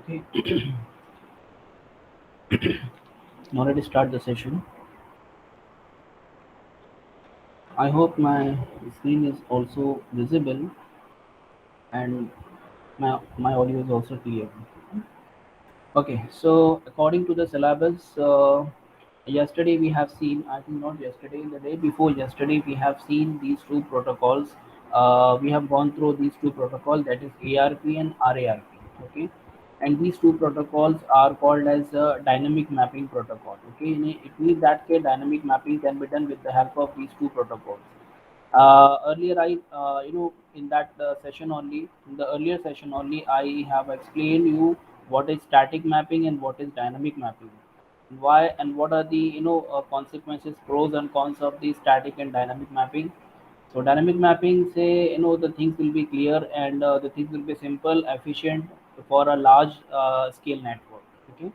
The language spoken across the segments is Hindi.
Okay, now let us start the session. I hope my screen is also visible and my audio is also clear. Okay, so according to the syllabus, yesterday we have seen, I think not yesterday, the day before yesterday, we have seen these two protocols. We have gone through these two protocols, that is ARP and RARP. Okay, and these two protocols are called as dynamic mapping protocol. Okay, it means that dynamic mapping can be done with the help of these two protocols. Earlier I in that session only, in the earlier session only, I have explained you what is static mapping and what is dynamic mapping, why and what are the consequences, pros and cons of the static and dynamic mapping. So dynamic mapping say, the things will be clear and the things will be simple, efficient for a large scale network. Okay,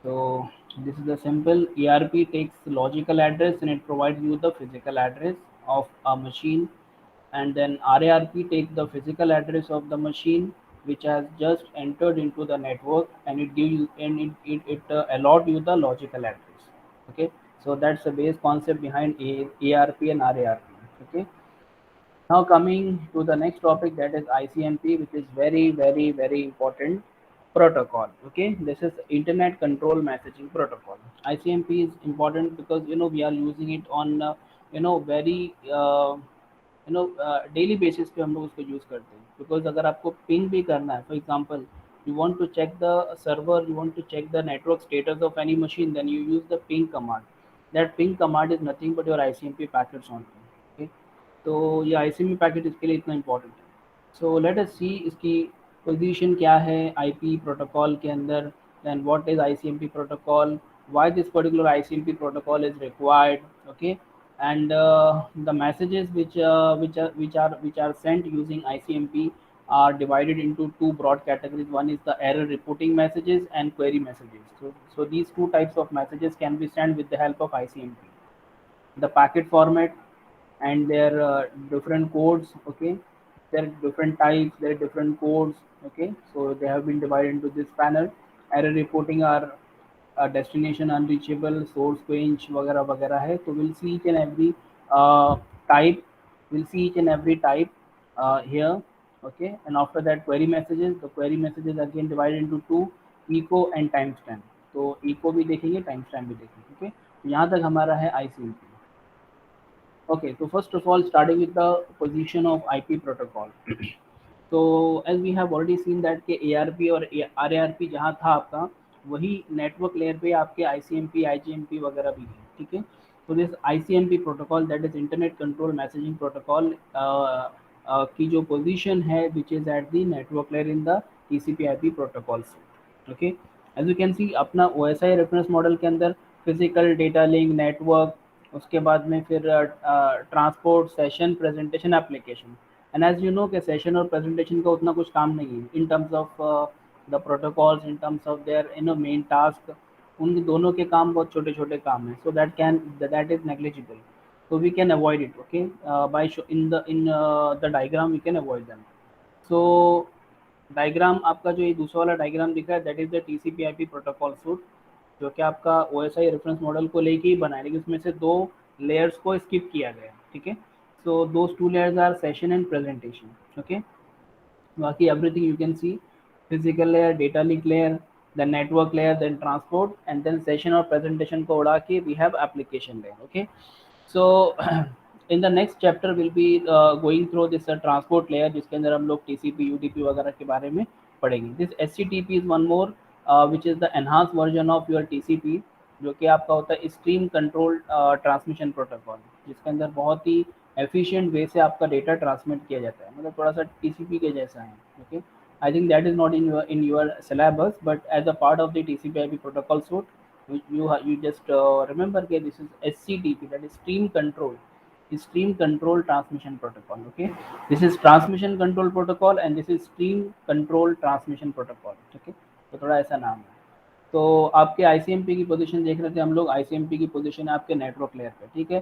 so this is the simple. ERP takes the logical address and it provides you the physical address of a machine, and then RARP takes the physical address of the machine which has just entered into the network, and it gives you and it allot you the logical address. Okay, so that's the base concept behind ARP and RARP. Okay, now coming to the next topic, that is ICMP, which is very, very, very important protocol. Okay, this is Internet Control Messaging Protocol. ICMP is important because we are using it on very daily basis पे हम लोग उसको यूज़ करते हैं, बिकॉज अगर आपको पिंग भी करना है, for example you want to check the server, you want to check the network status of any machine, then you use the ping command. That ping command is nothing but your ICMP packets only. Okay, तो ये ICMP पैकेट इसके लिए इतना इम्पोर्टेंट है. सो लेट अस सी इसकी पोजीशन क्या है आईपी प्रोटोकॉल के अंदर, then what is ICMP protocol, why this particular ICMP protocol is required. Okay, and the messages which are sent using ICMP are divided into two broad categories. One is the error reporting messages and query messages. So these two types of messages can be sent with the help of ICMP. The packet format and their different codes. Okay, there are different types, there are different codes. Okay, so they have been divided into this panel. Error reporting are destination unreachable, source quench वगैरह वगैरह है. तो we'll see each and every type, we'll see each and every type here. Okay, and after that query messages, the query messages again divided into two, echo and timestamp. तो echo भी देखेंगे, timestamp भी देखेंगे. Okay, यहाँ तक हमारा है ICMP. Okay, so first of all, starting with the position of IP protocol. So as we have already seen that कि ARP और RARP जहाँ था आपका, वही नेटवर्क लेयर पे आपके ICMP, IGMP वगैरह भी है. ठीक है, तो this ICMP protocol, that is internet control messaging protocol, की जो पोजीशन है which is at the network layer in the TCP IP protocol से. Okay, as you can see अपना OSI रेफरेंस मॉडल के अंदर फिजिकल डेटा लिंक नेटवर्क, उसके बाद में फिर transport, session, presentation, application. And as you know कि सेशन और प्रेजेंटेशन का उतना कुछ काम नहीं है in terms of the protocols, in terms of their main task. उन दोनों के काम बहुत छोटे छोटे काम हैं, so that is negligible. So we can avoid it. Okay, by in the diagram we can avoid them. So diagram आपका जो ये दूसरा वाला डायग्राम दिख रहा है, that is the TCP IP protocol suit, जो कि आपका OSI रेफरेंस मॉडल को लेके ही बनाया, लेकिन उसमें से दो लेयर्स को स्किप किया गया. ठीक है, so those two layers are session and presentation. Okay, बाकी everything you can see, physical layer, data link layer, then network layer, then transport, and then session और presentation को उड़ा के we have application layer. Okay, so in the next chapter we'll be going through this transport layer, जिसके अंदर हम लोग TCP UDP वगैरह के बारे में पढ़ेंगे. This HTTP is one more which is the enhanced version of your TCP, जो कि आपका होता है स्ट्रीम कंट्रोल ट्रांसमिशन प्रोटोकॉल, जिसके अंदर बहुत ही एफिशिएंट वे से आपका डेटा ट्रांसमिट किया जाता है, मतलब थोड़ा सा TCP के जैसा है. Okay, I think that is not in your syllabus, but as a part of the TCP/IP protocol suite, you just remember that this is SCTP, that is stream control transmission protocol. Okay, this is transmission control protocol and this is stream control transmission protocol. Okay, तो थोड़ा ऐसा नाम है. तो आपके ICMP की पोजीशन देख रहे थे हम लोग. ICMP की पोजीशन है आपके नेटवर्क लेयर पे. ठीक है,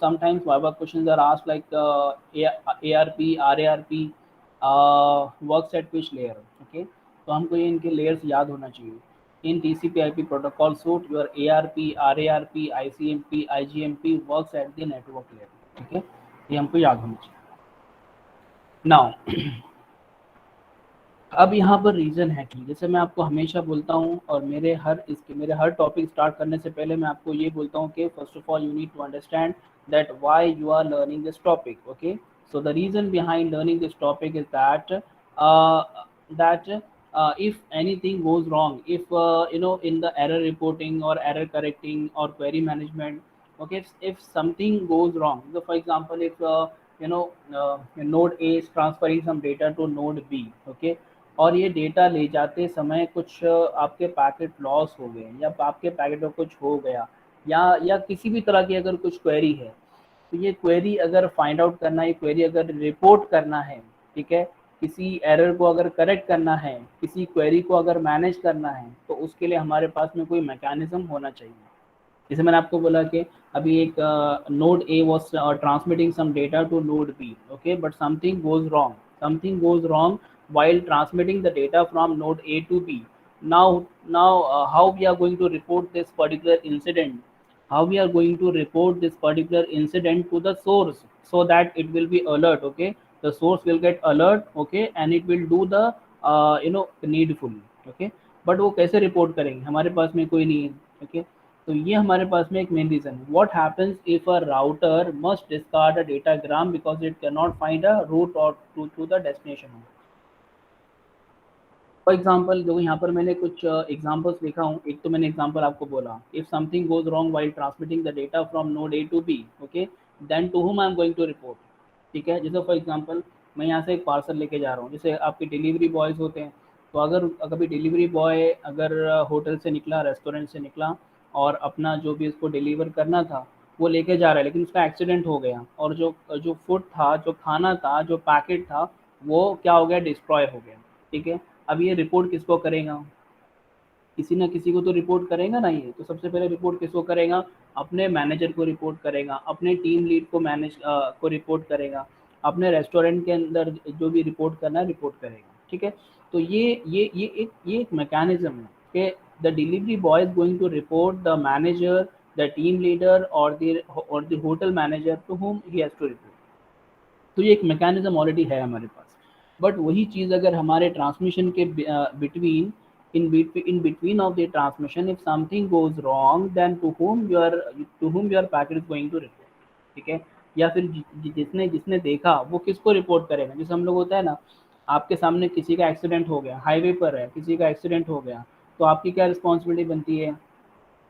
sometimes viva questions are asked like ARP, RARP works at which layer. Okay, तो हमको ये इनके लेयर्स याद होना चाहिए। In TCP IP protocol suite your ARP, RARP, ICMP, IGMP works at the network layer. ठीक है, ये हमको याद होना चाहिए। नाउ अब यहाँ पर रीज़न है कि जैसे मैं आपको हमेशा बोलता हूँ, और मेरे हर टॉपिक स्टार्ट करने से पहले मैं आपको ये बोलता हूँ कि first of all you need to understand that why you are learning this topic. Okay, so the reason behind learning this topic is that if anything goes wrong, if in the error reporting or error correcting or query management, okay, if something goes wrong, so for example if node A is transferring some data to node B, okay, और ये डेटा ले जाते समय कुछ आपके पैकेट लॉस हो गए, या आपके पैकेट में कुछ हो गया, या किसी भी तरह की अगर कुछ क्वेरी है, तो ये क्वेरी अगर फाइंड आउट करना है, क्वेरी अगर रिपोर्ट करना है, ठीक है, किसी एरर को अगर करेक्ट करना है, किसी क्वेरी को अगर मैनेज करना है, तो उसके लिए हमारे पास में कोई मैकेनिज्म होना चाहिए। जैसे मैंने आपको बोला कि अभी एक node A was transmitting some data to node B, okay, but something goes wrong while transmitting the data from node A to B. Now, how we are going to report this particular incident? How we are going to report this particular incident to the source so that it will be alert? Okay, the source will get alert, okay, and it will do the needful, okay, but वो कैसे रिपोर्ट करेंगे, हमारे पास में कोई नहीं है, ओके, तो ये हमारे पास में एक मेन रीजन है। What happens if a router must discard a datagram because it can not find a route or to the destination. For example देखो, यहाँ पर मैंने कुछ एग्जाम्पल्स लिखा हूँ। एक तो मैंने एग्जाम्पल आपको बोला, if something goes wrong while transmitting the data from node A to B, okay, then to whom I am going to report. ठीक है, जैसे फॉर एग्जाम्पल मैं यहाँ से एक पार्सल लेके जा रहा हूँ, जैसे आपके डिलीवरी बॉयज़ होते हैं, तो अगर कभी डिलीवरी बॉय अगर होटल से निकला, रेस्टोरेंट से निकला, और अपना जो भी उसको डिलीवर करना था वो लेके जा रहा है, लेकिन उसका एक्सीडेंट हो गया, और जो जो फूड था, जो खाना था, जो पैकेट था, वो क्या हो गया, डिस्ट्रॉय हो गया। ठीक है, अब ये रिपोर्ट किसको करेगा, किसी ना किसी को तो रिपोर्ट करेगा ना ये, तो सबसे पहले रिपोर्ट किसको करेगा, अपने मैनेजर को रिपोर्ट करेगा, अपने टीम लीड को को रिपोर्ट करेगा, अपने रेस्टोरेंट के अंदर जो भी रिपोर्ट करना है रिपोर्ट करेगा। ठीक है, तो ये एक मैकेनिज्म है कि the delivery boy is going to report the manager, the team leader or the hotel manager to whom he has to report। तो ये एक मैकेनिज्म ऑलरेडी है हमारे पास। बट वही चीज़ अगर हमारे ट्रांसमिशन के between in between of the transmission, if something goes wrong, then to whom your packet is going to report। ठीक है, या फिर जिसने जिसने देखा वो किसको रिपोर्ट करेगा। जैसे हम लोग होता है ना, आपके सामने किसी का एक्सीडेंट हो गया, हाईवे पर है, किसी का एक्सीडेंट हो गया, तो आपकी क्या रिस्पॉन्सिबिलिटी बनती है,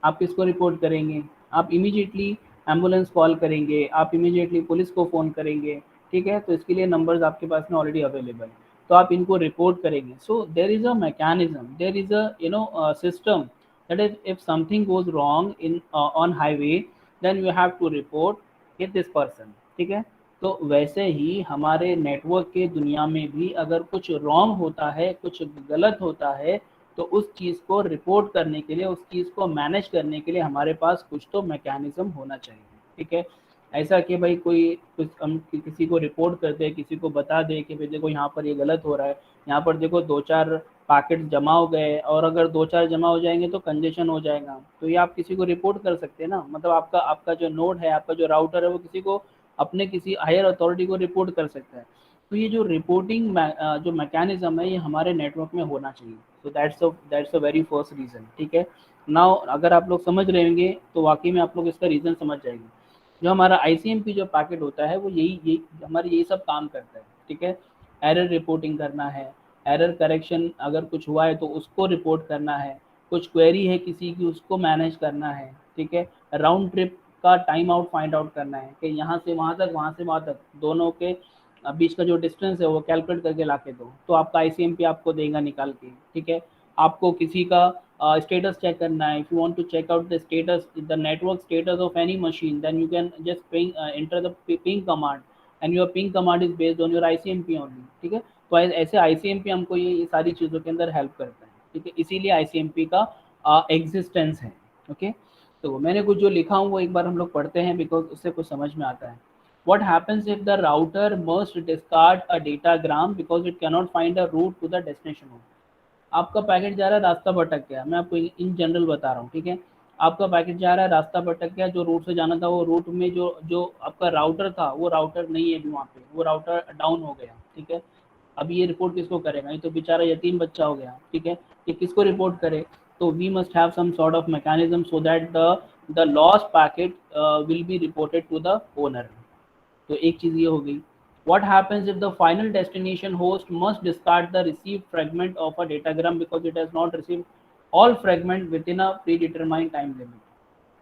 आप किसको रिपोर्ट करेंगे, आप इमीडिएटली एम्बुलेंस कॉल करेंगे, आप इमीडिएटली पुलिस को फ़ोन करेंगे। ठीक है, तो इसके लिए नंबर्स आपके पास में ऑलरेडी अवेलेबल है, तो आप इनको रिपोर्ट करेंगे। So there is a mechanism, there is a system that is if something goes wrong in on highway, then you have to report with this person. ठीक है, तो वैसे ही हमारे नेटवर्क के दुनिया में भी अगर कुछ रॉन्ग होता है, कुछ गलत होता है, तो उस चीज़ को रिपोर्ट करने के लिए, उस चीज़ को मैनेज करने के लिए हमारे पास कुछ तो मैकेनिज्म होना चाहिए। ठीक है, ऐसा कि भाई कोई कुछ हम किसी को रिपोर्ट कर दे, किसी को बता दे कि भाई देखो यहाँ पर ये गलत हो रहा है, यहाँ पर देखो दो चार पैकेट जमा हो गए, और अगर दो चार जमा हो जाएंगे तो कंजेशन हो जाएगा, तो ये आप किसी को रिपोर्ट कर सकते हैं ना। मतलब आपका आपका जो नोड है, आपका जो राउटर है, वो किसी को अपने किसी हायर अथॉरिटी को रिपोर्ट कर सकता है। तो ये जो रिपोर्टिंग जो मैकेनिज्म है, ये हमारे नेटवर्क में होना चाहिए। तो that's a very first reason. ठीक है, नाउ अगर आप लोग समझ रहे होंगे तो वाकई में आप लोग इसका रीज़न समझ जाएंगे। जो हमारा आईसीएमपी जो पैकेट होता है, वो यही हमारे यही सब काम करता है। ठीक है, एरर रिपोर्टिंग करना है, एरर करेक्शन अगर कुछ हुआ है तो उसको रिपोर्ट करना है, कुछ क्वेरी है किसी की उसको मैनेज करना है। ठीक है, राउंड ट्रिप का टाइम आउट फाइंड आउट करना है कि यहाँ से वहाँ तक, वहाँ से वहाँ तक, दोनों के बीच का जो डिस्टेंस है वो कैलकुलेट करके ला के दो, तो आपका आईसीएमपी आपको देगा निकाल के। ठीक है, आपको किसी का स्टेटस चेक करना है, if you want to check out the status, the network status of any machine, then you can just ping enter the ping command, and your ping command is based on your ICMP only. ठीक है, तो ऐसे आईसीएमपी हमको ये सारी चीज़ों के अंदर हेल्प करता है। ठीक है, इसीलिए आईसीएमपी का एग्जिस्टेंस है। ओके, तो मैंने कुछ जो लिखा हूँ वो एक बार हम लोग पढ़ते हैं, बिकॉज उससे कुछ समझ में आता है। What happens if the router must discard a datagram because it cannot find a route to the destination home? आपका पैकेट जा रहा है, रास्ता भटक गया, मैं आपको इन जनरल बता रहा हूँ, ठीक है। आपका पैकेट जा रहा है, रास्ता भटक गया, जो रूट से जाना था वो रूट में जो जो आपका राउटर था वो राउटर नहीं है अभी वहाँ पे, वो राउटर डाउन हो गया, ठीक है। अभी ये रिपोर्ट किसको करेगा, ये तो बेचारा यतीम बच्चा हो गया, ठीक है। ये किसको रिपोर्ट करे, तो we must have some sort of mechanism so that the lost packet will be reported to the owner. तो एक चीज ये हो गई। What happens if the final destination host must discard the received fragment of a datagram because it has not received all fragment within a predetermined time limit?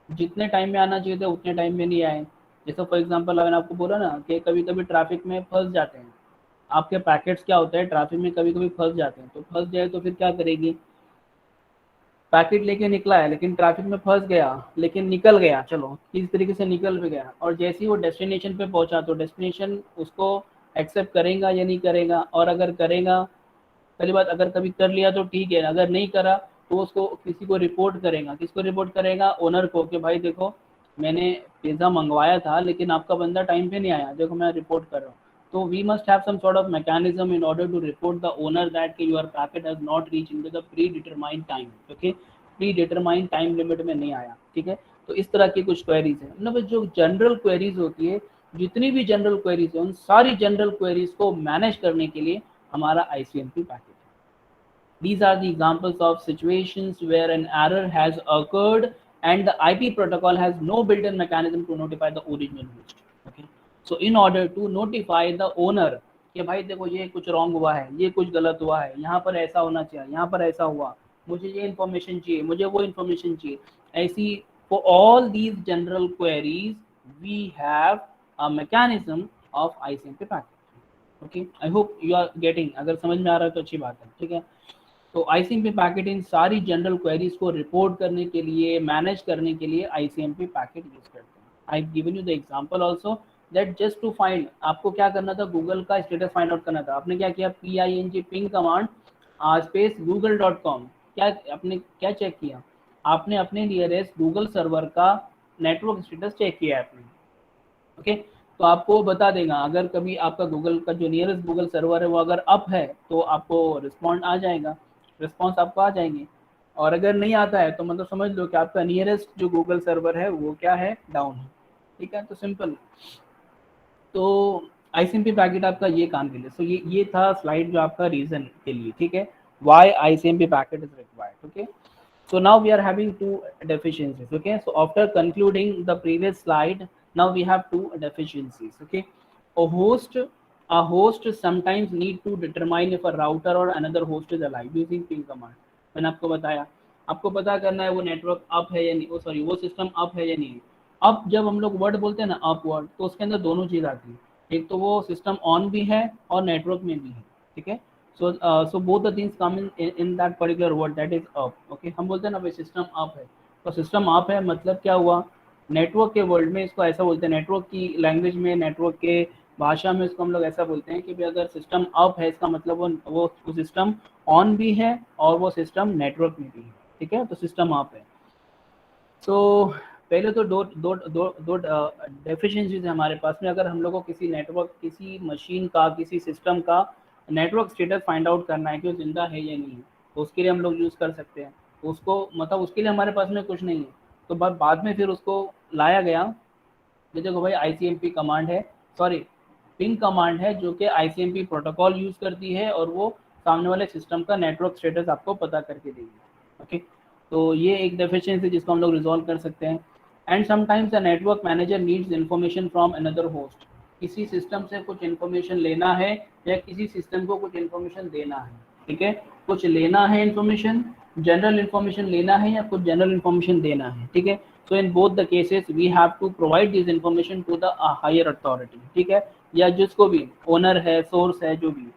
जितने टाइम में आना चाहिए था उतने टाइम में नहीं आए। जैसे फॉर एग्जांपल मैंने आपको बोला ना कि कभी कभी ट्रैफिक में फंस जाते हैं, आपके पैकेट्स क्या होता है ट्रैफिक में कभी कभी फंस जाते हैं, तो फंस जाए तो फिर क्या करेगी, पैकेट लेके निकला है लेकिन ट्रैफिक में फंस गया, लेकिन निकल गया, चलो किस तरीके से निकल भी गया, और जैसे ही वो डेस्टिनेशन पे पहुंचा तो डेस्टिनेशन उसको एक्सेप्ट करेगा या नहीं करेगा, और अगर करेगा, पहली बात अगर कभी कर लिया तो ठीक है, अगर नहीं करा तो उसको किसी को रिपोर्ट करेगा, किसको रिपोर्ट करेगा, ओनर को, कि भाई देखो मैंने पिज्ज़ा मंगवाया था लेकिन आपका बंदा टाइम पे नहीं आया, देखो मैं रिपोर्ट कर रहा हूँ। तो we must have some sort of mechanism in order to report the owner that your packet has not reach in the predetermined time, okay, predetermined time limit में नहीं आया, ठीक है। तो इस तरह की कुछ क्वेरीज है, मतलब जो जनरल क्वेरीज होती है, जितनी भी जनरल क्वेरीज है उन सारी जनरल क्वेरीज को मैनेज करने के लिए हमारा ICMP package. These are the examples of situations where an error has occurred and the IP protocol has no built-in mechanism to notify the original host. Okay. So in order to notify the owner कि भाई देखो ये कुछ रॉन्ग हुआ है, ये कुछ गलत हुआ है, यहाँ पर ऐसा होना चाहिए, यहाँ पर ऐसा हुआ, मुझे ये इन्फॉर्मेशन चाहिए, मुझे वो इन्फॉर्मेशन चाहिए, ऐसी for all these general queries we have a mechanism of ICMP packet. Okay, I hope you are getting, अगर समझ में आ रहा है तो अच्छी बात है, ठीक है। तो ICMP पैकेट इन सारी जनरल क्वेरीज को रिपोर्ट करने के लिए, मैनेज करने के लिए ICMP पैकेट यूज करते हैं। I given you the example also that just to find, आपको क्या करना था, गूगल का स्टेटस फाइंड आउट करना था, आपने क्या किया, पिंग कमांड स्पेस google.com, क्या आपने क्या चेक किया, आपने अपने नियरेस्ट गूगल सर्वर का नेटवर्क स्टेटस चेक किया है आपने, ओके। तो आपको बता देगा, अगर कभी आपका गूगल का जो नियरेस्ट गूगल सर्वर है वो अगर अप है तो आपको रिस्पॉन्ड आ जाएगा, रिस्पॉन्स आपको आ जाएंगे, और अगर नहीं आता है तो मतलब समझ लो कि आपका नियरेस्ट जो गूगल सर्वर है वो क्या है, डाउन है, ठीक है। तो सिंपल, तो ICMP पैकेट आपका ये काम के लिए, सो ये था स्लाइड जो आपका रीजन के लिए, ठीक है, why ICMP packet is required, okay. So now we are having two deficiencies, okay. So after concluding the previous slide, now we have two deficiencies, okay. A host sometimes need to determine if a router or another host is alive using ping command। मैंने आपको बताया, आपको पता करना है वो नेटवर्क अप है या नहीं, वो सॉरी वो सिस्टम अप है या नहीं। अब जब हम लोग वर्ड बोलते हैं ना अप वर्ड, तो उसके अंदर दोनों चीज़ आती है, एक तो वो सिस्टम ऑन भी है और नेटवर्क में भी है, ठीक है। So both the things come in that particular word, that is up, okay। हम बोलते हैं ना भाई सिस्टम अप है, तो सिस्टम अप है मतलब क्या हुआ, नेटवर्क के वर्ल्ड में इसको ऐसा बोलते हैं, नेटवर्क की लैंग्वेज में, नेटवर्क के भाषा में इसको हम लोग ऐसा बोलते हैं कि भाई अगर सिस्टम अप है इसका मतलब वो सिस्टम ऑन भी है और वो सिस्टम नेटवर्क में भी है, ठीक है। तो सिस्टम अप है। सो पहले तो दो दो दो दो डेफिशिएंसीज है हमारे पास में, अगर हम लोग को किसी नेटवर्क, किसी मशीन का, किसी सिस्टम का नेटवर्क स्टेटस फाइंड आउट करना है कि वो जिंदा है या नहीं है, तो उसके लिए हम लोग यूज़ कर सकते हैं। तो उसको मतलब उसके लिए हमारे पास में कुछ नहीं है, तो बाद में फिर उसको लाया गया, ये देखो भाई ICMP कमांड है, सॉरी पिंग कमांड है जो कि ICMP प्रोटोकॉल यूज़ करती है और वो सामने वाले सिस्टम का नेटवर्क स्टेटस आपको पता करके देगी, ओके। तो ये एक डेफिशिएंसी जिसको हम लोग रिजॉल्व कर सकते हैं। And sometimes the network manager needs information from another host, किसी सिस्टम से कुछ इन्फॉर्मेशन लेना है या किसी सिस्टम को कुछ इन्फॉर्मेशन देना है, ठीक है। कुछ लेना है इन्फॉर्मेशन, जनरल इन्फॉर्मेशन लेना है या कुछ जनरल इन्फॉर्मेशन देना है, ठीक है। So in both the cases we have to provide this information to the higher authority, ठीक है, या जिसको भी ओनर है, सोर्स है, जो भी,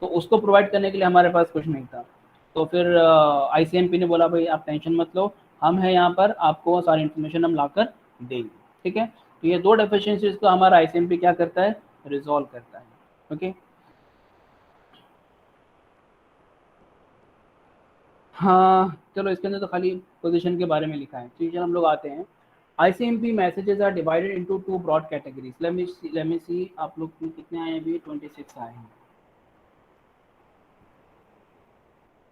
तो उसको प्रोवाइड करने के लिए हमारे पास कुछ नहीं था। तो फिर ICMP ने बोला भाई आप टेंशन मत लो, हम हैं यहाँ पर, आपको सारी इन्फॉर्मेशन हम लाकर देंगे, ठीक है। तो ये दो डेफिशिएंसीज को हमारा ICMP क्या करता है, रिजॉल्व करता है, ओके। हाँ चलो, इसके अंदर तो खाली पोजीशन के बारे में लिखा है, ठीक है। हम लोग आते हैं, ICMP messages are divided into two broad categories. Let me see आप लोग कितने आए हैं अभी, 26 आए हैं।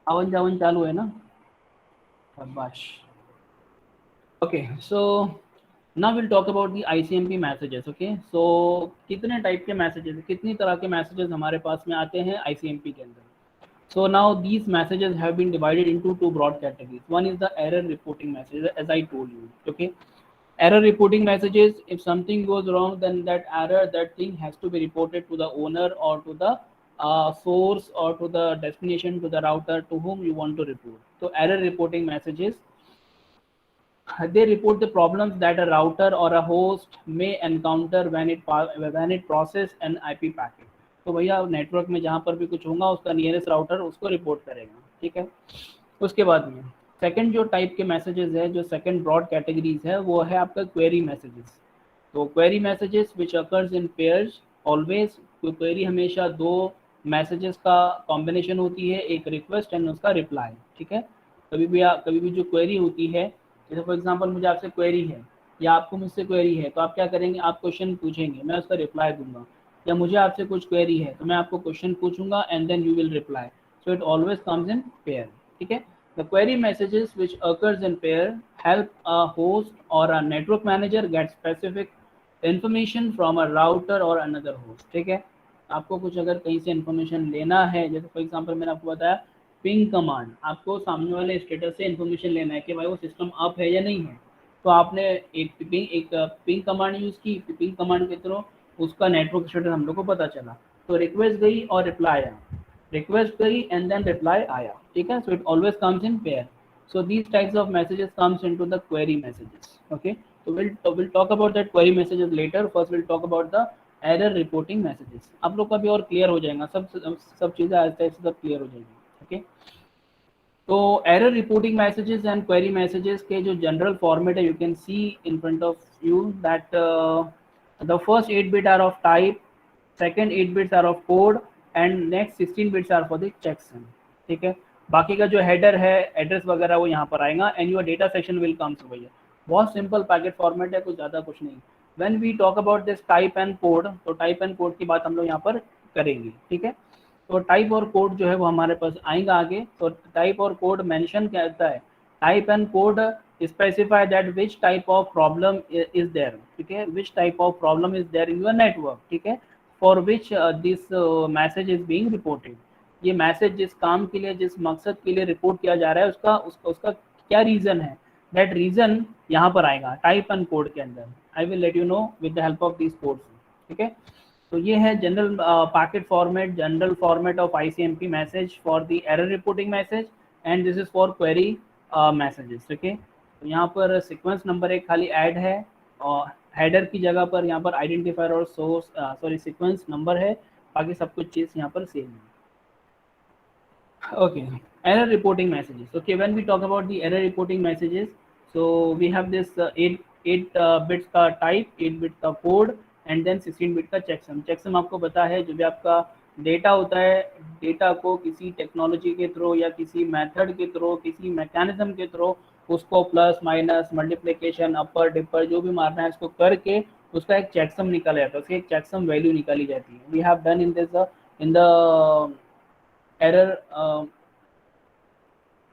आवन जावन चालू है ना, शाबाश। Okay, so now will talk about the ICMP messages. Okay, so कितने टाइप के मैसेजेस, कितनी तरह के मैसेजेस हमारे पास में आते हैं आईसीएमपी के अंदर। So now these messages have been divided into two broad categories. One is the error reporting message, as I told you. Okay, error reporting messages. If something goes wrong, then that error, that thing has to be reported to the owner or to the source or to the destination, to the router to whom you want to report. So error reporting messages, they report the problems that a router or a host may encounter when it process an IP packet. तो भैया नेटवर्क में जहाँ पर भी कुछ होगा उसका नियरेस्ट राउटर उसको रिपोर्ट करेगा, ठीक है। उसके बाद में सेकंड जो टाइप के मैसेजेस है, जो सेकंड ब्रॉड कैटेगरीज है, वो है आपका क्वेरी मैसेजेस। तो query messages which occurs in pairs always. Query हमेशा दो मैसेजेस का कॉम्बिनेशन होती है, एक रिक्वेस्ट एंड उसका रिप्लाई, ठीक है। कभी भी जो क्वेरी होती है, जैसे फॉर एग्जांपल मुझे आपसे क्वेरी है या आपको मुझसे क्वेरी है, तो आप क्या करेंगे, आप क्वेश्चन पूछेंगे, मैं उसका रिप्लाई दूंगा। या मुझे आपसे कुछ क्वेरी है तो मैं आपको क्वेश्चन पूछूंगा and then you will reply. So it always comes in pair, ठीक है। The query messages which occurs in pair help a host or a network manager get specific information from a router or another host, ठीक है। आपको कुछ अगर कहीं से इन्फॉर्मेशन लेना है, जैसे फॉर एग्जांपल मैंने आपको बताया पिंग कमांड, आपको सामने वाले स्टेटस से इन्फॉर्मेशन लेना है कि भाई वो सिस्टम अप है या नहीं है। तो आपने एक पिंग कमांड यूज़ की, पिंग कमांड के थ्रू उसका नेटवर्क स्टेटस हम लोग को पता चला। तो रिक्वेस्ट गई और रिप्लाई आया, रिक्वेस्ट गई एंड देन रिप्लाई आया, ठीक है। सो it always comes in pair. So these types of messages comes into the query messages. Okay, so we'll talk about that query messages later. First we'll talk about the error reporting messages. आप लोग का भी और क्लियर हो जाएगा, सब चीज़ें आहिस्ता आहिस्ता सब क्लियर हो जाएगी। ओके, तो error reporting messages and query messages के जो जनरल फॉर्मेट है, you can see in front of you that the first 8 bit are of type, second 8 bits are of code and next 16 bits are for the checksum, ठीक है। बाकी का जो हेडर है, एड्रेस वगैरह, वो यहाँ पर आएगा and your data section will come to. भैया बहुत सिंपल पैकेट फॉर्मेट है, कुछ ज़्यादा कुछ नहीं। When we talk about this type and code, तो टाइप एंड कोड की बात हम लोग यहाँ पर करेंगे, ठीक है। तो टाइप और कोड जो है वो हमारे पास आएगा आगे। तो टाइप और कोड मेंशन करता है, type and code specify that which type of problem is there, ठीक है, which type of problem is there in your network, ठीक है, for which this message is being reported. ये मैसेज जिस काम के लिए, जिस मकसद के लिए रिपोर्ट किया जा रहा है, उसका क्या रीजन है, दैट रीजन यहाँ पर आएगा टाइप एंड कोड के अंदर। I will let you know with the help of this codes, ठीक है। तो ये है general packet format, general format of ICMP message for the error reporting message and this is for query messages, okay. तो यहाँ पर सीक्वेंस नंबर एक खाली ऐड है और हेडर की जगह पर यहाँ पर आइडेंटिफायर और सोर्स सॉरी सीक्वेंस नंबर है, बाकी सब कुछ चीज़ यहाँ पर सेम है। Okay, error reporting messages. Okay, when we talk about the error reporting messages, so we have this 8 bits का type, 8 bits का code and then 16 bit का checksum. checksum आपको पता है, जो भी आपका डेटा होता है, डेटा को किसी टेक्नोलॉजी के थ्रू या किसी मेथड के थ्रू, किसी मैकेनिज्म के थ्रू उसको प्लस माइनस मल्टीप्लिकेशन अपर डिपर जो भी मारना है उसको करके उसका एक चेकसम निकाला जाता है, उसकी एक चेकसम वैल्यू निकाली जाती है। We have done in this in the error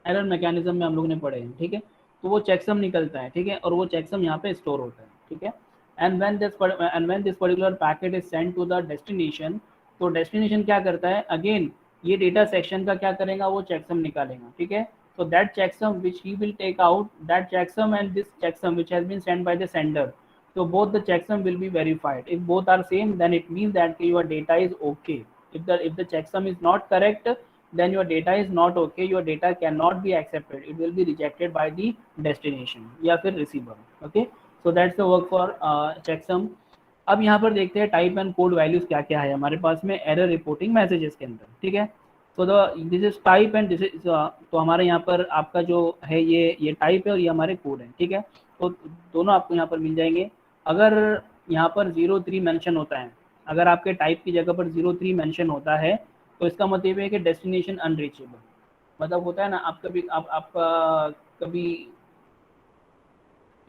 error mechanism में हम लोग ने पढ़े हैं, ठीक है। तो वो चेकसम निकलता है, ठीक है, और वो चेकसम यहाँ पे स्टोर होता है, ठीक है। And when this particular packet is send to the destination, तो डेस्टिनेशन क्या करता है, अगेन ये डेटा सेक्शन का क्या करेगा, वो चेकसम निकालेगा, ठीक है। so that checksum which he will take out, that checksum and this checksum which has been sent by the sender, so both the checksum will be verified. If both are same, then it means that your data is okay. If the checksum is not correct, then your data is not okay, your data cannot be accepted, it will be rejected by the destination या फिर receiver, okay. so that's the work for checksum. अब यहाँ पर देखते हैं टाइप एंड कोड वैल्यूज क्या क्या है हमारे पास में एरर रिपोर्टिंग मैसेजेस के अंदर, ठीक है। So this is type and this is, तो हमारे यहाँ पर आपका जो है ये टाइप है और ये हमारे कोड है, ठीक है। तो दोनों आपको यहाँ पर मिल जाएंगे। अगर यहाँ पर 03 मेंशन होता है, अगर आपके टाइप की जगह पर 03 मेंशन होता है, तो इसका मतलब है कि डेस्टिनेशन अनरीचेबल। मतलब होता है ना, आप कभी आपका कभी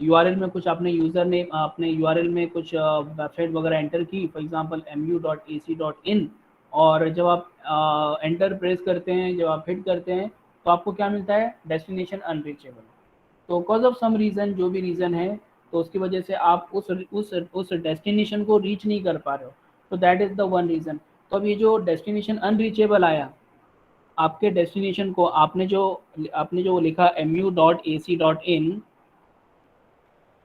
यूआरएल में कुछ आपने यूज़र ने अपने यूआरएल में कुछ वेबसाइट वगैरह एंटर की, फॉर एग्जांपल mu.ac.in, और जब आप एंटर प्रेस करते हैं, जब आप हिट करते हैं, तो आपको क्या मिलता है, डेस्टिनेशन अनरीचेबल। तो कॉज ऑफ सम रीज़न, जो भी रीज़न है, तो उसकी वजह से आप उस डेस्टिनेशन को रीच नहीं कर पा रहे हो, तो that is the one reason. तो अब ये जो डेस्टिनेशन अनरीचेबल आया, आपके डेस्टिनेशन को आपने जो लिखा mu.ac.in,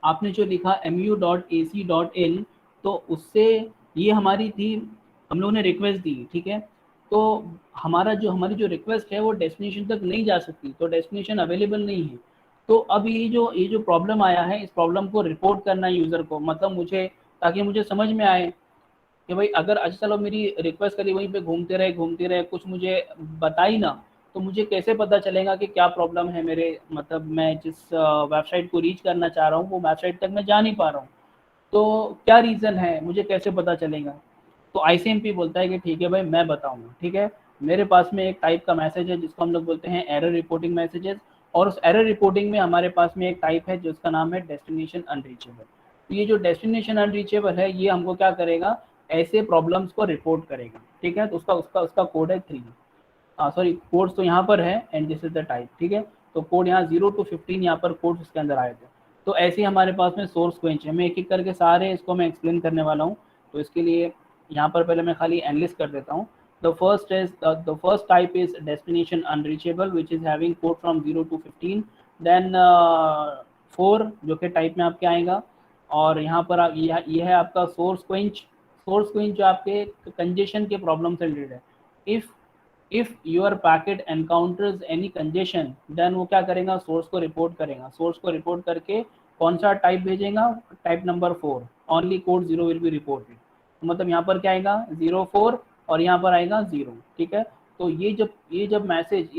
आपने जो लिखा mu.ac.in, तो उससे ये हमारी थी, हम लोगों ने रिक्वेस्ट दी, ठीक है। तो हमारी जो रिक्वेस्ट है वो डेस्टिनेशन तक नहीं जा सकती, तो डेस्टिनेशन अवेलेबल नहीं है। तो अब ये जो प्रॉब्लम आया है, इस प्रॉब्लम को रिपोर्ट करना यूज़र को, मतलब मुझे, ताकि मुझे समझ में आए कि भाई अगर अच्छा चलो मेरी रिक्वेस्ट करी, वहीं पे घूमते रहे कुछ मुझे बताई ना, तो मुझे कैसे पता चलेगा कि क्या प्रॉब्लम है मेरे, मतलब मैं जिस वेबसाइट को रीच करना चाह रहा हूँ वो वेबसाइट तक मैं जा नहीं पा रहा हूँ, तो क्या रीज़न है, मुझे कैसे पता चलेगा। तो आईसीएमपी बोलता है कि ठीक है भाई मैं बताऊंगा, ठीक है। मेरे पास में एक टाइप का मैसेज है जिसको हम लोग बोलते हैं एरर रिपोर्टिंग मैसेजेस, और उस एरर रिपोर्टिंग में हमारे पास में एक टाइप है जिसका नाम है डेस्टिनेशन अनरीचेबल। तो ये जो डेस्टिनेशन अनरीचेबल है, ये हमको क्या करेगा, ऐसे प्रॉब्लम्स को रिपोर्ट करेगा, ठीक है। तो उसका उसका उसका कोड है 3, सॉरी कोड्स तो यहाँ पर है, and this is the type, ठीक है। तो कोड यहाँ 0 to 15 यहाँ पर कोड्स इसके अंदर आए थे। तो ऐसे ही हमारे पास में सोर्स क्वेंच है, मैं एक एक करके सारे इसको मैं एक्सप्लेन करने वाला हूँ। तो इसके लिए यहाँ पर पहले मैं खाली एनालिस्ट कर देता हूँ। The first type is destination unreachable which is having code from 0 to 15, then 4 जो कि टाइप में आपके आएगा, और यहाँ पर ये है आपका सोर्स क्वेंच जो आपके कंजेशन के प्रॉब्लम से रिलेटेड है। If your packet encounters any congestion, then वो क्या करेगा, सोर्स को रिपोर्ट करेगा, सोर्स को रिपोर्ट करके कौन सा टाइप भेजेगा, type number 4, only code 0 will be reported. मतलब यहाँ पर क्या आएगा 0 4, और यहाँ पर आएगा 0, ठीक है। तो ये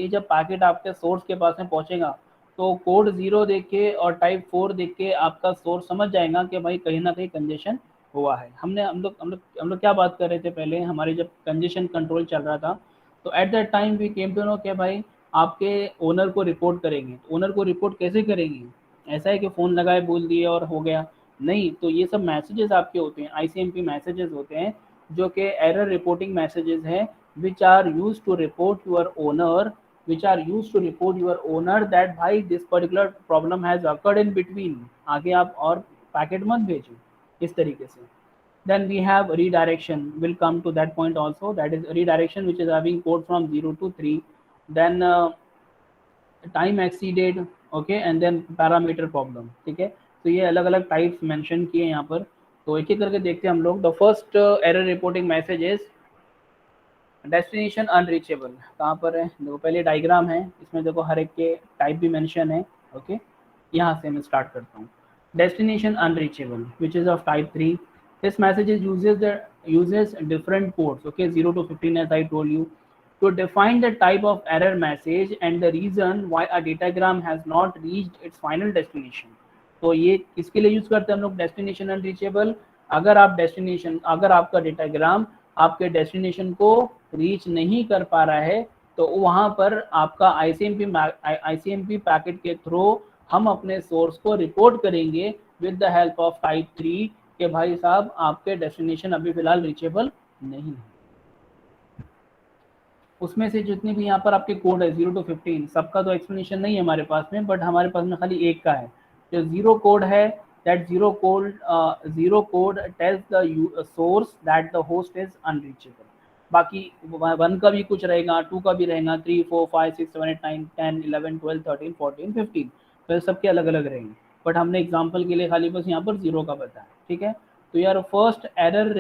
जब पैकेट आपके सोर्स के पास में पहुंचेगा, तो कोड 0 देख के और टाइप 4 देख के आपका सोर्स समझ जाएगा कि भाई कहीं ना कहीं कंजेशन हुआ है। हम लोग क्या बात कर रहे थे पहले, हमारे जब कंजेशन कंट्रोल चल रहा था, तो at that time we came to know कि भाई आपके ओनर को रिपोर्ट करेंगे। तो ओनर को रिपोर्ट कैसे करेंगे, ऐसा है कि फ़ोन लगाए बोल दिए और हो गया, नहीं। तो ये सब मैसेजेस आपके होते हैं, आईसीएमपी मैसेजेस होते हैं, जो कि एरर रिपोर्टिंग मैसेजेस हैं, which are use to report your owner, which are used to report your owner that भाई this particular problem has occurred in between, आगे आप और पैकेट मत भेजो, इस तरीके से। Then we have redirection, will come to that point also, that is redirection which is having code from 0 to 3, then time exceeded, okay, and then parameter problem, ठीक है। तो ये अलग अलग टाइप्स मेंशन किए यहाँ पर, तो एक एक करके देखते हैं हम लोग। The first error reporting message is destination unreachable. कहाँ पर है, देखो पहले डायग्राम है, इसमें देखो हर एक के टाइप भी मेंशन है, ओके। यहाँ से मैं स्टार्ट करता हूँ। Destination unreachable which is of type 3, this message is uses different codes, okay, 0 to 15 as I told you, to define the type of error message and the reason why a datagram has not reached its final destination। तो ये किसके लिए यूज करते हैं हम लोग, डेस्टिनेशन अनरीचेबल। अगर आपका डेटाग्राम आपके डेस्टिनेशन को रीच नहीं कर पा रहा है, तो वहां पर आपका आईसीएमपी पैकेट के थ्रू हम अपने सोर्स को रिपोर्ट करेंगे with the help of type 3 कि भाई साहब आपके डेस्टिनेशन अभी फिलहाल रीचेबल नहीं है। उसमें से जितने भी यहाँ पर आपके कोड है 0 to 15, सबका तो एक्सप्लेनेशन नहीं है हमारे पास में, बट हमारे पास में खाली एक का है। जो जीरो कोड है, that zero code tells the source that the host is unreachable. बाकी 1 का भी कुछ रहेगा, 2 का भी रहेगा, 3 4 5 6 7 8 9 10 11 12 13 14 15, तो सबके अलग अलग रहेंगे, बट हमने एग्जाम्पल के लिए खाली बस यहाँ पर 0 का बताया, ठीक है। तो यार the first error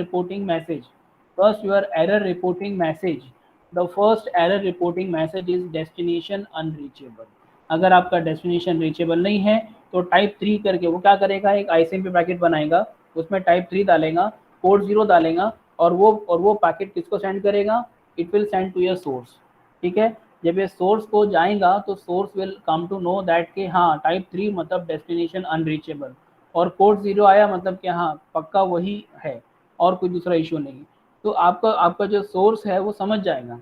reporting message is destination unreachable. अगर आपका डेस्टिनेशन रीचेबल नहीं है, तो टाइप 3 करके वो क्या करेगा, एक आईसीएमपी पैकेट बनाएगा, उसमें टाइप 3 डालेगा, कोड 0 डालेगा, और वो पैकेट किसको सेंड करेगा, it will send to your source, ठीक है। जब ये सोर्स को जाएगा, तो source will come to know that कि हाँ टाइप 3 मतलब डेस्टिनेशन अनरीचेबल, और कोड 0 आया मतलब कि हाँ पक्का वही है और कोई दूसरा इशू नहीं। तो आपका आपका जो सोर्स है वो समझ जाएगा,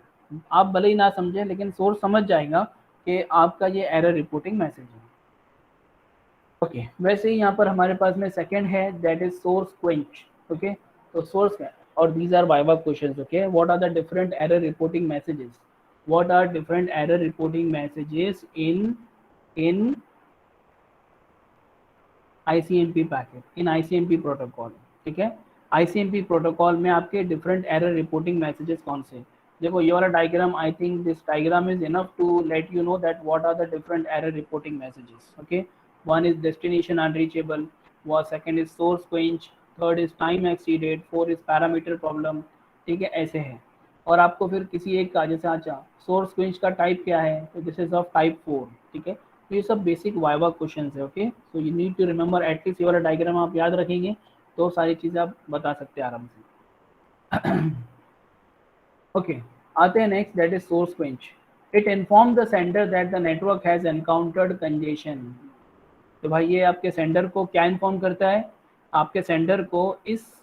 आप भले ही ना समझें, लेकिन सोर्स समझ जाएगा कि आपका ये एरर रिपोर्टिंग मैसेज है, ओके। वैसे ही यहाँ पर हमारे पास में सेकंड है, that is source quench, okay. तो सोर्स है, और these are viva questions, okay. What are the different error reporting messages, what are different error reporting messages in ICMP packet, in ICMP protocol, ठीक है। ICMP प्रोटोकॉल में आपके डिफरेंट एरर रिपोर्टिंग मैसेजेस कौन से, देखो ये वाला diagram, I think this diagram is enough to let you know that what are the different error reporting messages, okay. One is destination unreachable, वो second is source quench, third is time exceeded, four is parameter problem, ठीक है, ऐसे है। और आपको फिर किसी एक का, जैसे अच्छा सोर्स क्वेंच का टाइप क्या है, तो दिस इज ऑफ टाइप 4, ठीक है। तो ये सब बेसिक वाइवा क्वेश्चंस है, okay. So you need to remember at least ये वाला डायग्राम आप याद रखेंगे तो सारी चीज़ें आप बता सकते हैं आराम से। ओके, आते हैं next, that is source quench. It inform the sender that the network has encountered congestion. तो भाई ये आपके सेंडर को क्या इन्फॉर्म करता है, आपके सेंडर को इस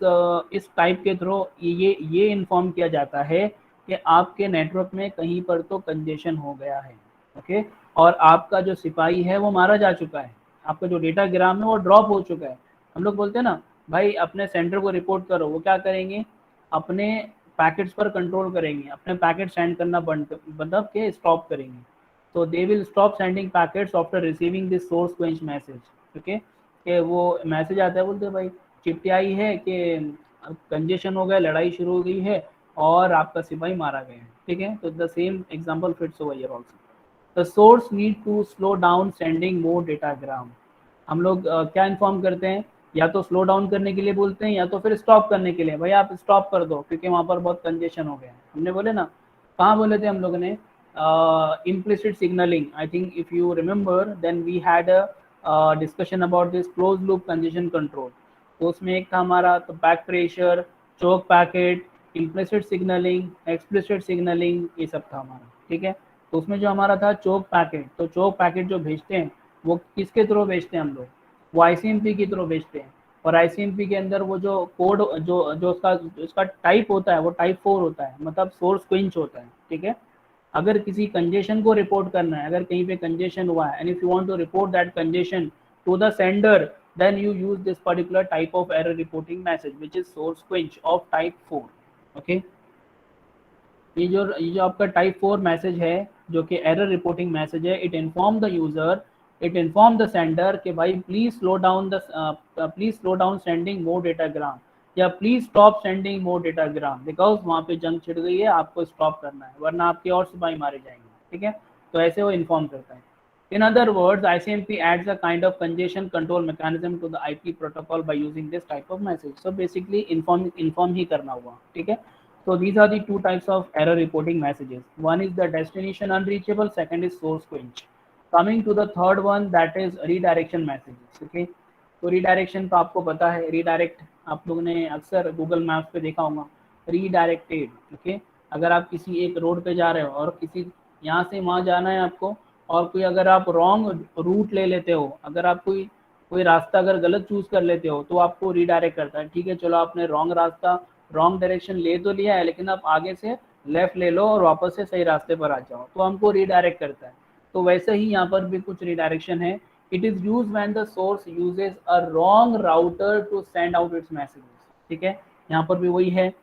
टाइप के थ्रू ये इन्फॉर्म किया जाता है कि आपके नेटवर्क में कहीं पर तो कंजेशन हो गया है, ओके। और आपका जो सिपाही है वो मारा जा चुका है, आपका जो डेटा ग्राम है वो ड्रॉप हो चुका है। हम लोग बोलते हैं ना भाई अपने सेंडर को रिपोर्ट करो, वो क्या करेंगे, अपने पैकेट्स पर कंट्रोल करेंगे, अपने पैकेट सेंड करना बंद मतलब के स्टॉप करेंगे। तो they will stop sending packets after receiving this source quench message, okay. कि वो मैसेज आता है, बोलते हैं भाई चिट्ठी आई है कि कंजेशन हो गया, लड़ाई शुरू हो गई है और आपका सिपाही मारा गया है, ठीक है। तो the same example fits over here also. The source need to slow down sending more datagram. हम लोग क्या इन्फॉर्म करते हैं, या तो स्लो डाउन करने के लिए बोलते हैं या तो फिर स्टॉप करने के लिए, भाई आप स्टॉप कर दो क्योंकि वहाँ पर बहुत कंजेशन हो गया है। हमने बोले ना, कहाँ बोले थे हम लोगों ने, implicit signaling. I think if you remember, then we had a discussion about this closed loop congestion control. तो उसमें एक था हमारा तो back pressure, choke packet, implicit signalling, explicit signalling, ये सब था हमारा, ठीक है। तो उसमें जो हमारा था चोक पैकेट, तो चोक पैकेट जो भेजते हैं वो किसके थ्रू भेजते हैं हम लोग, वो आईसीएमपी की थ्रू भेजते हैं। और आईसीएमपी के अंदर वो जो कोड जो जो उसका टाइप होता है वो टाइप 4 होता है, मतलब सोर्स क्विंच होता है, ठीक है। अगर किसी कंजेशन को रिपोर्ट करना है, अगर कहीं पे कंजेशन हुआ है, and if you want to report that congestion to the sender, then you use this particular type of error reporting message which is source quench of type 4, okay। ये जो आपका टाइप 4 मैसेज है जो कि एरर रिपोर्टिंग मैसेज है, it inform the user, it inform the sender कि भाई please slow down sending more datagram, या please stop sending more datagram because वहाँ पे जंग छिड़ गई है, आपको स्टॉप करना है वरना आपके और सिपाही मारे जाएंगे, ठीक है। तो ऐसे वो इन्फॉर्म करता है। In other words, ICMP adds a kind of congestion control mechanism to the IP protocol by using this type of message. So basically inform ही करना हुआ, ठीक है। So these are the two types of error reporting messages. One is the destination unreachable, second is source quench. Coming to the third one, that is redirection messages. Okay, तो redirection तो आपको पता है, redirect आप लोगों ने अक्सर Google Maps पे देखा होगा, redirected. Okay, अगर आप किसी एक रोड पे जा रहे हो और किसी यहाँ से वहाँ जाना है आपको, और कोई अगर आप रॉन्ग रूट ले लेते हो, अगर आप कोई कोई रास्ता अगर गलत चूज कर लेते हो तो आपको रीडायरेक्ट करता है, ठीक है चलो आपने रॉन्ग रास्ता रॉन्ग डायरेक्शन ले तो लिया है लेकिन आप आगे से लेफ्ट ले लो और वापस से सही रास्ते पर आ जाओ, तो हमको रीडायरेक्ट करता है। तो वैसे ही यहाँ पर भी कुछ रीडायरेक्शन है। It is use when the source uses a wrong router to send out its messages, ठीक है। यहाँ पर भी वही है,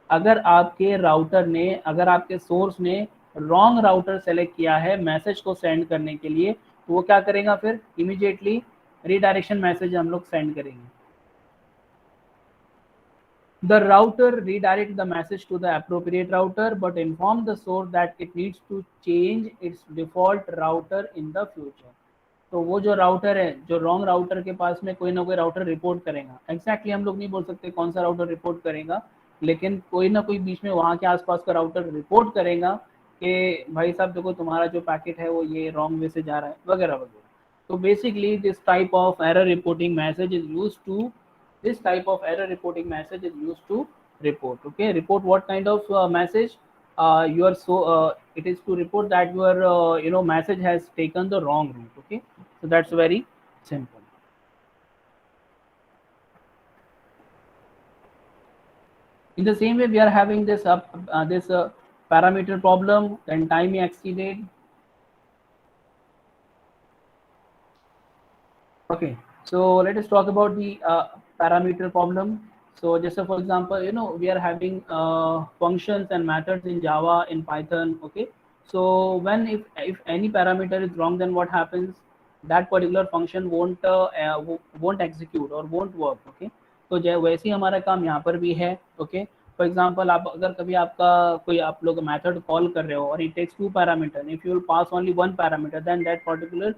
अगर आपके राउटर ने, अगर आपके सोर्स ने रॉन्ग राउटर सेलेक्ट किया है मैसेज को सेंड करने के लिए, तो वो क्या करेगा, फिर इमीडिएटली रीडायरेक्शन मैसेज हम लोग सेंड करेंगे। The router redirect the message to the appropriate router but inform the source that it needs to change its default router in the future. तो वो जो राउटर है, जो रॉन्ग राउटर के पास में कोई ना कोई राउटर रिपोर्ट करेगा, एग्जैक्टली हम लोग नहीं बोल सकते कौन सा राउटर रिपोर्ट करेगा, लेकिन कोई ना कोई बीच में वहाँ के आसपास का राउटर रिपोर्ट करेगा कि भाई साहब देखो तुम्हारा जो पैकेट है वो ये रॉन्ग वे से जा रहा है वगैरह वगैरह। तो basically this type of error reporting message is used to, this type of error reporting message is used to report, okay, report what kind of message, your so it is to report that your message has taken the wrong route, okay. So that's very simple. In the same way we are having this parameter problem, then time exceeded. Okay, so let us talk about the parameter problem. So just for example, we are having functions and methods in Java, in Python, okay. So when if any parameter is wrong, then what happens? That particular function won't execute or won't work. Okay, तो वैसे ही हमारा काम यहाँ पर भी है. ओके, फॉर एग्जाम्पल आप अगर कभी आपका कोई आप लोग मेथड कॉल कर रहे हो और it takes two parameter, if you will pass only one parameter, then that particular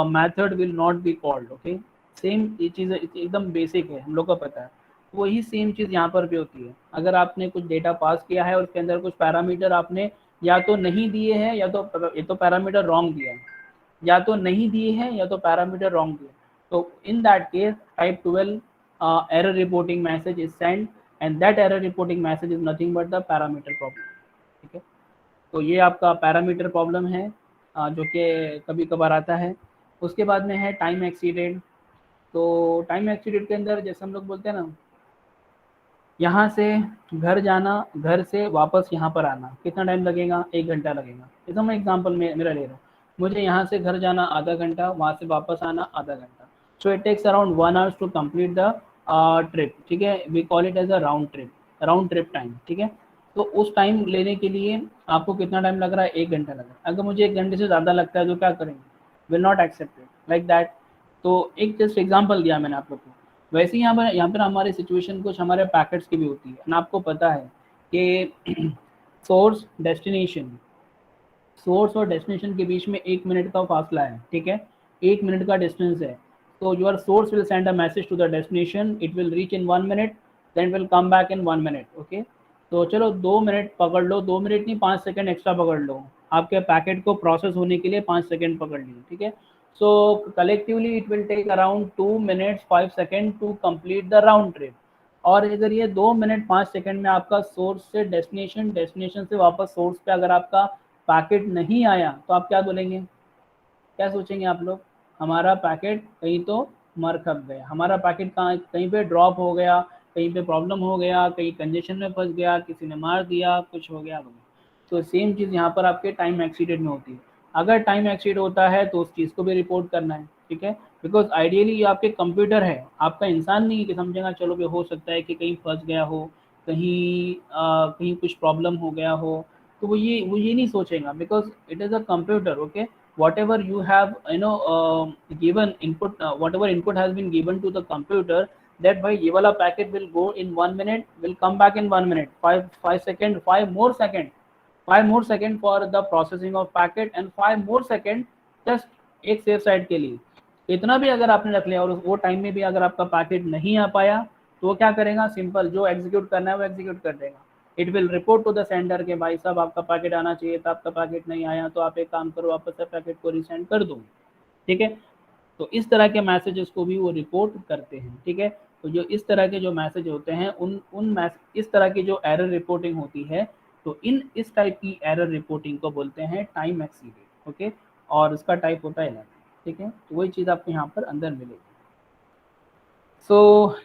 method will not be called. Okay, same ये चीज़ एकदम बेसिक है, हम लोग को पता है. वही सेम चीज़ यहाँ पर भी होती है. अगर आपने कुछ डेटा पास किया है और उसके अंदर कुछ पैरामीटर आपने या तो नहीं दिए हैं, या तो ये तो पैरामीटर रॉन्ग दिया है, या तो नहीं दिए हैं, या तो पैरामीटर रॉन्ग दिए. तो in that case type 12 error reporting message is send, and that error reporting message is nothing but the parameter problem. ठीक है, तो ये आपका पैरामीटर प्रॉब्लम है जो कि कभी कभार आता है. उसके बाद में है टाइम एक्सीडेंट. तो टाइम एक्सीडेंट के अंदर जैसे हम लोग बोलते हैं ना, यहाँ से घर जाना, घर से वापस यहाँ पर आना कितना टाइम लगेगा? 1 घंटा लगेगा. जैसे मैं एग्जांपल में मेरा ले रहा हूँ, मुझे यहाँ से घर जाना आधा घंटा, वहाँ से वापस आना आधा घंटा. So it takes around 1 hours to complete the trip. ठीक है, we call it as a round trip time. ठीक है, तो उस टाइम लेने के लिए आपको कितना टाइम लग रहा है? 1 घंटा लग रहा है. अगर मुझे 1 घंटे से ज़्यादा लगता है तो क्या करेंगे? Will not accept it like that. तो एक जस्ट एग्जाम्पल दिया मैंने आप लोग को. वैसे ही यहाँ पर हमारी सिचुएशन कुछ हमारे पैकेट्स की भी होती है. ना आपको पता है कि सोर्स और डेस्टिनेशन के बीच में 1 मिनट का फासला है. ठीक है, 1 मिनट का डिस्टेंस है. तो your source will send a message to the destination, it will reach in 1 minute, then will come back in 1 minute. Okay, तो चलो 2 मिनट पकड़ लो, 2 मिनट नहीं 5 सेकंड एक्स्ट्रा पकड़ लो, आपके पैकेट को प्रोसेस होने के लिए 5 सेकंड पकड़ लीजिए. ठीक है, so collectively it will take around 2 minutes 5 seconds to complete the round trip. और अगर ये 2 मिनट 5 सेकंड में आपका सोर्स से डेस्टिनेशन से वापस सोर्स पे अगर आपका पैकेट नहीं आया, तो आप क्या बोलेंगे? क्या सोचेंगे आप लोग? हमारा पैकेट कहीं तो मर खप गया, हमारा पैकेट कहाँ कहीं पे ड्रॉप हो गया, कहीं पे प्रॉब्लम हो गया, कहीं कंजेशन में फंस गया, किसी ने मार दिया, कुछ हो गया. तो सेम चीज़ यहाँ पर आपके टाइम एक्सीडेंट में होती है. अगर टाइम एक्सीड होता है तो उस चीज़ को भी रिपोर्ट करना है. ठीक है, बिकॉज आइडियली ये आपके कंप्यूटर है, आपका इंसान नहीं है कि समझेगा चलो भी हो सकता है कि कहीं फंस गया हो, कहीं कुछ प्रॉब्लम हो गया हो. तो वो ये नहीं सोचेगा, because it is a computer. Okay, whatever you have given input, whatever input has been given to the computer, that by ये वाला packet will go in 1 minute, will come back in 1 minute, 5 second, 5 more second for the processing of packet, and 5 more second just एक सेफ साइड के लिए. इतना भी अगर आपने रख लिया और वो टाइम में भी अगर आपका पैकेट नहीं आ पाया, तो वो क्या करेगा? सिंपल जो एग्जीक्यूट करना है वो एग्जीक्यूट कर देगा. It will report to the sender के भाई साहब आपका पैकेट आना चाहिए था, आपका पैकेट नहीं आया, तो आप एक काम करो, वापस से पैकेट को रिसेंड कर दो. ठीक है, तो इस तरह के मैसेजेस को भी वो रिपोर्ट करते हैं. ठीक है, तो जो इस तरह के जो मैसेज होते हैं इस तरह की जो एरर रिपोर्टिंग होती है, तो इस टाइप की एरर रिपोर्टिंग को बोलते हैं टाइम एक्सीडेंट. ओके, और इसका टाइप होता है 11. ठीक है, तो वही चीज़ आपको यहाँ पर अंदर मिलेगी. सो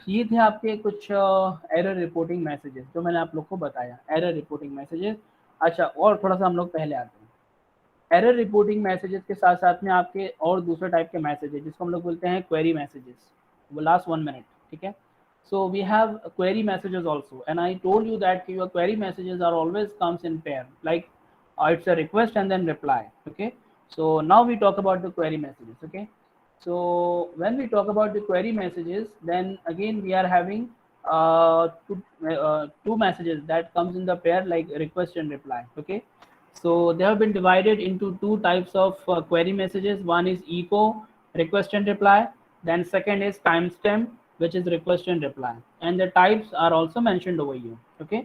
ये थे आपके कुछ एरर रिपोर्टिंग मैसेजेस जो मैंने आप लोग को बताया, एरर रिपोर्टिंग मैसेजेस. अच्छा, और थोड़ा सा हम लोग पहले आते हैं. एरर रिपोर्टिंग मैसेजेस के साथ साथ में आपके और दूसरे टाइप के मैसेजेस जिसको हम लोग बोलते हैं क्वेरी मैसेजेस. वो लास्ट 1 मिनट. ठीक है, so we have query messages also, and I told you that your query messages are always comes in pair, like it's a request and then reply. Okay, so now we talk about the query messages. Okay, so when we talk about the query messages, then again we are having two messages that comes in the pair, like request and reply. Okay, so they have been divided into two types of query messages. One is echo, request and reply. Then second is timestamp, which is request and reply. And the types are also mentioned over here. Okay,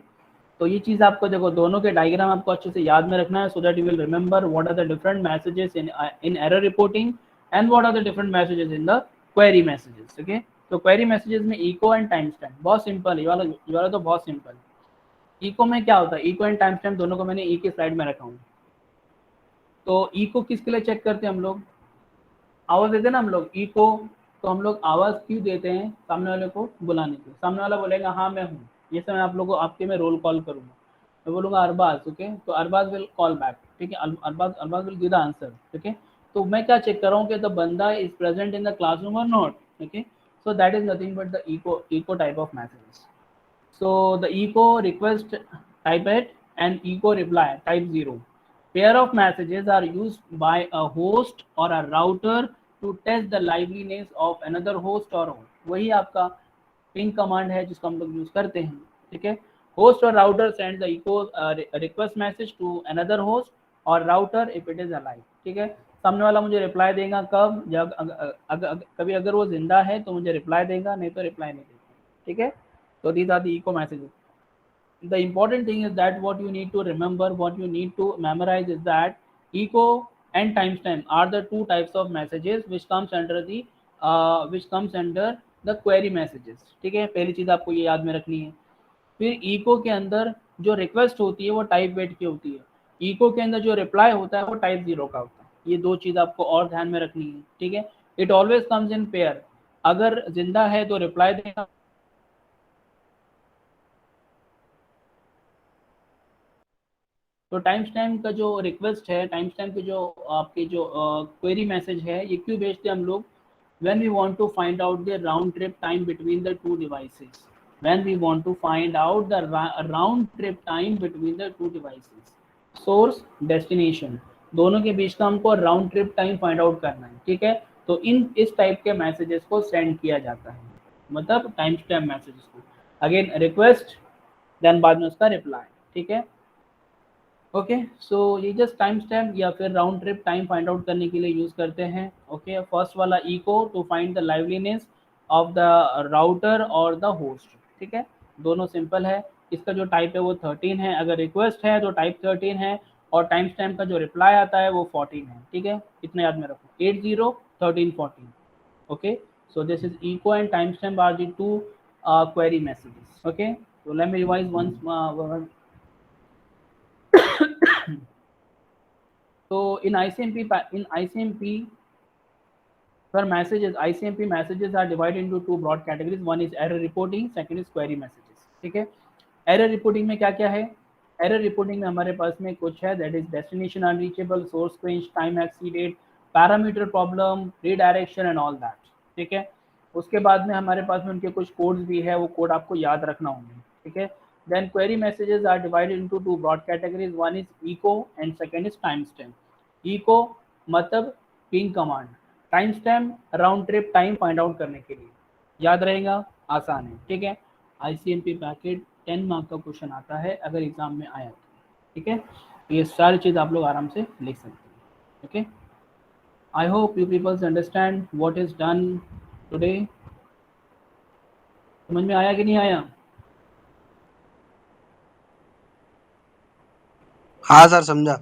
तो ये चीज़ आपको देखो, दोनों के डायग्राम आपको अच्छे से याद में रखना है, so that you will remember what are the different messages in error reporting and what are the different messages in the query messages. Okay, तो query messages में echo and timestamp बहुत सिंपल है. ये वाला तो बहुत सिंपल है. इको में क्या होता है? इको एंड टाइम स्टैम्प दोनों को मैंने ई की स्लाइड में रखा हूँ. तो इको किसके लिए चेक करते हैं हम लोग? आवाज देते हैं ना हम लोग इको, तो हम लोग आवाज क्यों देते हैं? सामने वाले को बुलाने के. सामने वाला बोलेगा हाँ मैं हूँ, जैसे मैं आप लोगों को आपके में रोल कॉल करूँगा, मैं बोलूँगा अरबाज. ओके, तो अरबाज विल कॉल बैक. ठीक है, Arbaz will give the answer. ठीक है, तो मैं क्या चेक कर रहा हूँ कि द बंदा is present in the classroom or not. Okay, so that is nothing but the echo type of messages. So the echo request type it and echo reply type 0. Pair of messages are used by a host or a router to test the liveliness of another host or host. वही आपका पिंग कमांड है जिसको हम लोग यूज करते हैं, ठीक है। Host or router send the echo request message to another host or router if it is alive, ठीक है। सामने वाला मुझे रिप्लाई देगा कब, जब कभी अगर वो जिंदा है तो मुझे रिप्लाई देगा, नहीं तो रिप्लाई नहीं देगा, ठीक है। तो these are the echo messages. The important thing is that what you need to remember, what you need to memorize is that echo and timestamp are the two types of messages which comes under the query messages, ठीक है। पहली चीज आपको ये याद में रखनी है। फिर इको के अंदर जो रिक्वेस्ट होती है वो टाइप वेट की होती है, इको के अंदर जो रिप्लाई होता है वो टाइप 0 का होता है। ये दो चीज आपको और ध्यान में रखनी है, ठीक है। It always comes in pair, अगर जिंदा है तो रिप्लाई देगा, तो टाइम स्टैम्प का जो रिक्वेस्ट है, टाइम स्टैम्प के जो आपके जो क्वेरी मैसेज है, ये क्यों भेजते हैं हम लोग? When we want to find out the round trip time between the two devices, when we want to find out the round trip time between the two devices, source destination दोनों के बीच का हमको round trip time find out करना है, ठीक है। तो इस टाइप के मैसेजेस को सेंड किया जाता है, मतलब टाइम स्टैम्प मैसेजेस को। अगेन रिक्वेस्ट, देन बाद में उसका रिप्लाई, ठीक है। ओके, सो ये जस्ट टाइम स्टैम्प या फिर round trip time find out करने के लिए यूज करते हैं। ओके, फर्स्ट वाला echo to find the liveliness of the router और द होस्ट, ठीक है। दोनों सिंपल है। इसका जो टाइप है वो 13 है, अगर रिक्वेस्ट है तो टाइप 13 है, और टाइम स्टैम्प का जो रिप्लाई आता है वो 14 है, ठीक है। इतना याद में रखो, 80 13 14। Okay, so this is echo and timestamp are the two query messages. Okay, so let me revise once. So in ICMP for messages, ICMP messages are divided into two broad categories. One is error reporting, second is query messages. ठीक है। एरर रिपोर्टिंग में क्या क्या है? एरर रिपोर्टिंग में हमारे पास में कुछ है, that is destination unreachable, source quench, time exceeded, parameter problem, redirection and all that, ठीक है। उसके बाद में हमारे पास में उनके कुछ कोड्स भी है, वो कोड आपको याद रखना होंगे, ठीक है। Then query messages are divided into two broad categories, one is echo and second is time stamp. Echo मतलब ping command, time stamp round trip time find out करने के लिए, याद रहेगा, आसान है, ठीक है। आईसीएमपी पैकेट 10 मार्क का क्वेश्चन आता है अगर एग्जाम में आया तो, ठीक है। ये सारी चीज़ आप लोग आराम से लिख सकते हैं, okay. I hope you peoples understand what is done today. समझ में आया कि नहीं आया? हाँ सर, समझा।